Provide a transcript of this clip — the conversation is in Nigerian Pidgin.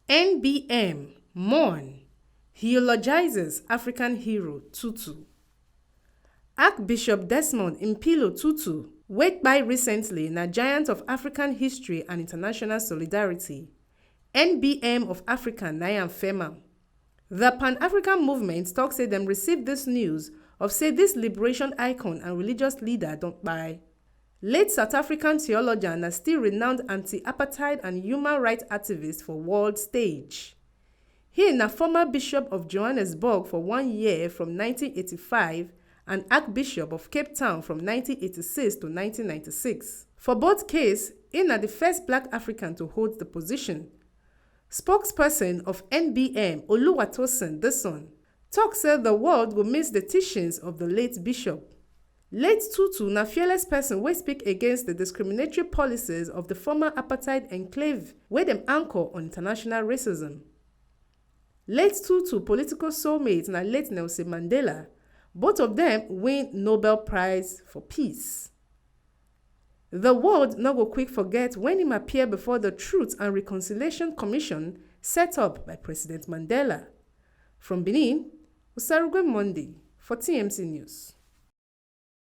NBM, Mourn. He eulogizes African hero Tutu. Archbishop Desmond Impilo Tutu, waked by recently na giant of African history and international solidarity. NBM of Africa na am fema. The Pan-African movement talk say them received this news of say this liberation icon and religious leader don't buy. Late South African theologian and still renowned anti-apartheid and human rights activist for world stage. He na former Bishop of Johannesburg for 1 year from 1985 and Archbishop of Cape Town from 1986 to 1996. For both cases, he na the first Black African to hold the position. Spokesperson of NBM, Oluwatosin Deson, talk said the world will miss the teachings of the late bishop. Late Tutu na fearless person wey speak against the discriminatory policies of the former apartheid enclave where them anchor on international racism. Late Tutu political soulmate na late Nelson Mandela. Both of them win Nobel Prize for Peace. The world no go quick forget when him appear before the Truth and Reconciliation Commission set up by President Mandela. From Benin, Osarugwe Monday for TMC News.